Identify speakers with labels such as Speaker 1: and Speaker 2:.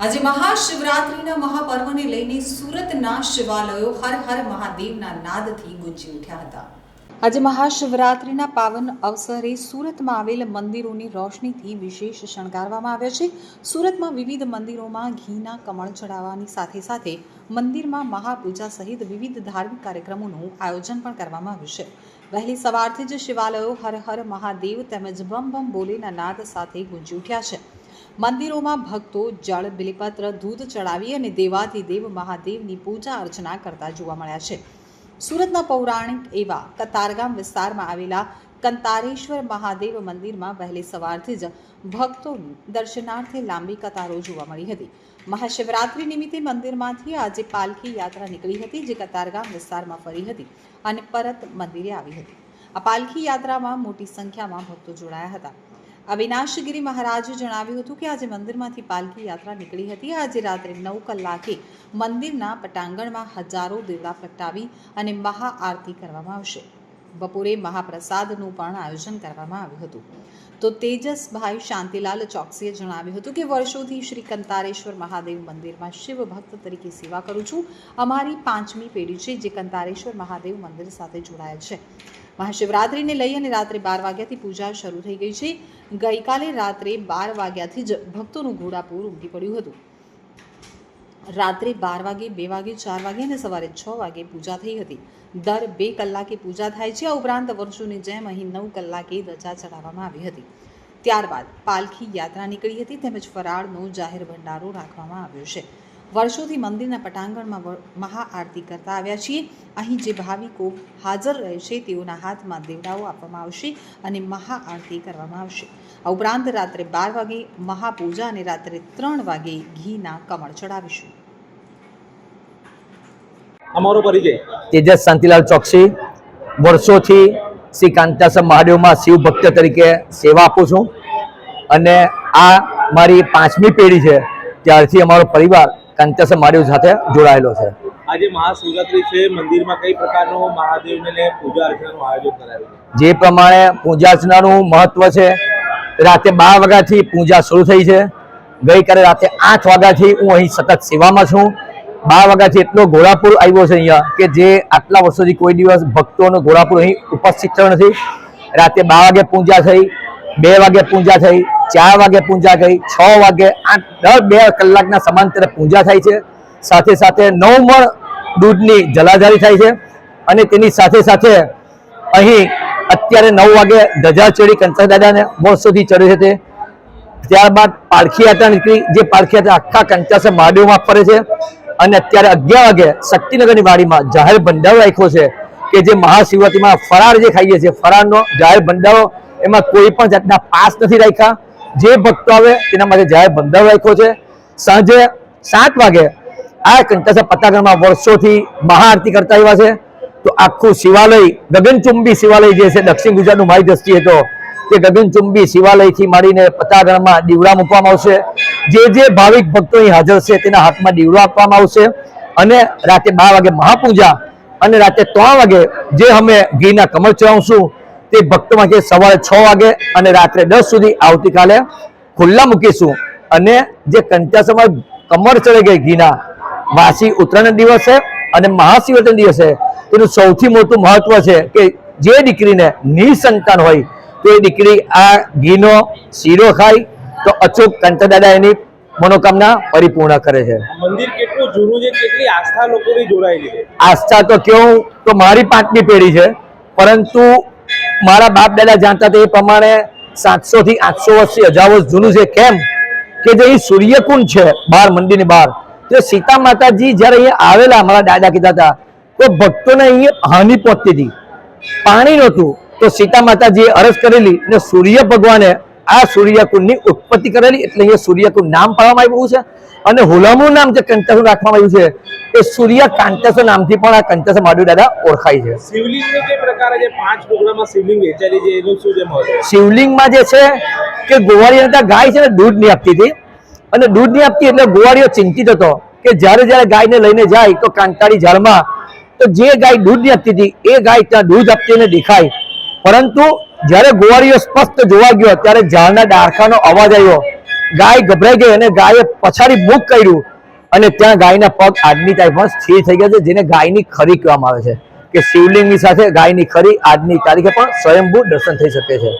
Speaker 1: આજે મહાશિવરાત્રિના મહાપર્વને લઈને સુરતના શિવાલયો હર હર મહાદેવના નાદથી ગુંજી ઉઠ્યા હતા। આજે મહાશિવરાત્રિના પાવન અવસરે સુરતમાં આવેલ મંદિરોની રોશનીથી વિશેષ શણગારવામાં આવ્યા છે। સુરતમાં વિવિધ મંદિરોમાં ઘીના કમળ ચડાવવાની સાથે સાથે મંદિરમાં મહાપૂજા સહિત વિવિધ ધાર્મિક કાર્યક્રમોનું આયોજન પણ કરવામાં આવ્યું છે। વહેલી સવારથી જ શિવાલયો હર હર મહાદેવ તેમજ બમ બમ બોલેના નાદ સાથે ગુંજી ઉઠ્યા છે। મંદિરોમાં ભક્તો જળ બિલીપત્ર દૂધ ચડાવી અને દેવાધિદેવ મહાદેવની પૂજા અર્ચના કરતા જોવા મળ્યા છે। સુરતના પૌરાણિક એવા કતારગામ વિસ્તારમાં આવેલા કંતારેશ્વર મહાદેવ મંદિરમાં વહેલી સવારથી જ ભક્તોની દર્શનાર્થે લાંબી કતારો જોવા મળી હતી। મહાશિવરાત્રિ નિમિત્તે મંદિરમાંથી આજે પાલખી યાત્રા નીકળી હતી, જે કતારગામ વિસ્તારમાં ફરી હતી અને પરત મંદિરે આવી હતી। આ પાલખી યાત્રામાં મોટી સંખ્યામાં ભક્તો જોડાયા હતા। અવિનાશગીરી મહારાજે જણાવ્યું હતું કે આજે મંદિરમાંથી પાલખી યાત્રા નીકળી હતી। આજે રાત્રે 9 કલાકે મંદિરના પટાંગણમાં હજારો દીવડા પ્રગટાવી અને મહાઆરતી કરવામાં આવશે। બપોરે મહાપ્રસાદનું પણ આયોજન કરવામાં આવ્યું હતું। તો તેજસભાઈ શાંતિલાલ ચોકસીએ જણાવ્યું હતું કે વર્ષોથી શ્રી કંતારેશ્વર મહાદેવ મંદિરમાં શિવ ભક્ત તરીકે સેવા કરું છું। અમારી 5મી પેઢી છે જે કંતારેશ્વર મહાદેવ મંદિર સાથે જોડાયેલ છે। મહાશિવરાત્રિને લઈ અને રાત્રે 12 વાગ્યાથી પૂજા શરૂ થઈ ગઈ છે। ગઈકાલે રાત્રે 12 વાગ્યાથી જ ભક્તોનું ઘોડાપૂર ઉમટી પડ્યું હતું। રાત્રે 12 વાગે, 2 વાગે, 4 વાગે અને સવારે 6 વાગે પૂજા થઈ હતી। દર 2 કલાકે પૂજા થાય છે। આ ઉપરાંત વર્ષોની જેમ અહીં 9 કલાકે ધજા ચડાવવામાં આવી હતી। ત્યારબાદ પાલખી યાત્રા નીકળી હતી તેમજ ફરાળનો જાહેર ભંડારો રાખવામાં આવ્યો છે। વર્ષોથી મંદિરના પટાંગણમાં મહાઆરતી કરતા આવ્યા છીએ। અહીં જે ભાવિકો હાજર રહેશે તેઓના હાથમાં દેવડાઓ આપવામાં આવશે અને મહાઆરતી કરવામાં આવશે। આ ઉપરાંત રાત્રે 12 વાગે મહાપૂજા અને રાત્રે 3 વાગે ઘીના કમળ ચડાવીશું।
Speaker 2: અમારો પરિચય
Speaker 3: તેજસ શાંતિલાલ ચોકસી। વર્ષોથી શ્રી કાંતાસર મહાદેવમાં શિવ ભક્ત તરીકે સેવા આપું છું અને આ મારી 5મી પેઢી છે ત્યારથી અમારો પરિવાર કાંતાસર મહાદેવ સાથે જોડાયેલો છે।
Speaker 2: આજે મહાશિવરાત્રી છે, મંદિરમાં કઈ પ્રકારનો મહાદેવને લઈને પૂજા અર્ચનાનું આયોજન કરાયું છે?
Speaker 3: જે પ્રમાણે પૂજા અર્ચનાનું મહત્વ છે, રાતે 12 વાગ્યાથી પૂજા શરૂ થઈ છે। ગઈકાલે રાતે 8 વાગ્યાથી હું અહીં સતત સેવામાં છું। 12 વાગ્યાથી એટલો ઘોડાપૂર આવ્યો છે અહીંયા કે જે આટલા વર્ષોથી કોઈ દિવસ ભક્તોનો ઘોડાપૂર અહીં ઉપસ્થિત થયો નથી। રાતે 12 વાગે પૂજા થઈ, 2 વાગે પૂજા થઈ, 4 વાગે પૂજા થઈ, 6 વાગે, 8 દર 2 કલાકના સમાંતરે પૂજા થાય છે। સાથે સાથે 9 મણ દૂધની જલાધારી થાય છે અને તેની સાથે સાથે અહીં અત્યારે 9 વાગે ધજા ચડી કંતાર દાદાને વર્ષોથી ચડે છે તે। ત્યારબાદ પાલખી યાત્રા નીકળી, જે પાલખી યાત્રા આખા કંતાસર મહાદેવમાં ફરે છે અને અત્યારે 11 વાગે શક્તિનગરની વાડીમાં જાહેર ભંડારો રાખ્યો છે કે જે મહાશિવરાત્રિમાં ફરાળ જે ખાઈએ છીએ ફરાળનો જાહેર ભંડારો, એમાં કોઈ પણ જાતના પાસ નથી રાખ્યા। જે ભક્તો આવે તેના માટે જાહેર ભંડારો રાખ્યો છે। સાંજે 7 વાગે આ કંતાસર પટાંગણમાં વર્ષોથી મહાઆરતી કરતા આવ્યા છે। તો આખું શિવાલય ગગનચુંબી શિવાલય જે છે દક્ષિણ ગુજરાતનું મારી દ્રષ્ટિએ તો તે ગગનચુંબી શિવાલયથી માંડીને પટાંગણમાં દીવડા મૂકવામાં આવશે। જે ભાવિક ભક્તો અહીં હાજર છે તેના હાથમાં દીવડો આપવામાં આવશે અને રાતે 12 વાગે મહાપૂજા અને રાતે 3 વાગે જે અમે ઘીના કમળ ચડાવશું તે ભક્તો માટે સવારે 6 વાગે અને રાત્રે 10 સુધી આવતીકાલે ખુલ્લા મૂકીશું। અને જે કંતાસરમાં કમળ ચડે ગઈ ઘીના વાસી ઉત્તરાયણ દિવસે અને મહાશિવરાત્રી દિવસે તેનું સૌથી મોટું મહત્વ છે કે જે દીકરીને નિસંતાન હોય તો એ દીકરી આ ઘીનો શીરો ખાય તો અચૂક કંતાર દાદા એની મનોકામના પરિપૂર્ણ કરે છે।
Speaker 2: મંદિર કેટલું જૂનું છે, કેટલી આસ્થા લોકોની જોડાયેલી છે?
Speaker 3: આસ્થા તો કેવું તો મારી 5મી પેઢી છે, પરંતુ મારા બાપ દાદા જાણતા હતા એ પ્રમાણે 700 થી 800 વર્ષથી 1000 વર્ષ જૂનું છે। કેમ કે જે અહીં સૂર્યકુંડ છે બહાર મંદિરની બહાર, તો સીતા માતાજી જ્યારે અહીંયા આવેલા મારા દાદા કહેતા હતા તો ભક્તોને અહીંયા હાનિ પહોંચતી હતી, પાણી નહોતું, તો સીતા માતાજીએ અરજ કરેલી અને સૂર્ય ભગવાને આ સૂર્યકુંડની ઉત્પત્તિ કરેલી, એટલે અહીંયા સૂર્યકુંડ નામ પાડવામાં આવ્યું છે। અને હુલામણું નામ જે કંતાસર રાખવામાં આવ્યું છે એ સૂર્ય કાંતાસર નામથી પણ આ કંતાસર મહાદેવ દાદા ઓળખાય છે।
Speaker 2: શિવલિંગની જે પ્રકારે જે 5 ટુકડામાં શિવલિંગ વેચાયેલી છે એનું શું છે મહત્વ?
Speaker 3: શિવલિંગમાં જે છે કે ગોવાળીઓ ગાય છે ને દૂધ નહીં આપતી હતી અને દૂધ નહીં આપતી એટલે ગોવાળીઓ ચિંતિત હતો કે જ્યારે ગાયને લઈને જાય તો કાંટાળી ઝાડમાં તો જે ગાય દૂધ નહીં આપતી હતી એ ગાય ત્યાં દૂધ આપતી એને દેખાય, પરંતુ જ્યારે ગોવાળીઓ સ્પષ્ટ જોવા ગયો ત્યારે ઝાડના ડાળખાનો અવાજ આવ્યો ગાય ગભરાઈ ગઈ અને ગાયે પછાડી મુખ કર્યું અને ત્યાં ગાયના પગ આજની તારીખમાં સ્થિર થઈ ગયા છે, જેને ગાયની ખરી કહેવામાં આવે છે કે શિવલિંગની સાથે ગાયની ખરી આજની તારીખે પણ સ્વયંભૂ દર્શન થઈ શકે છે.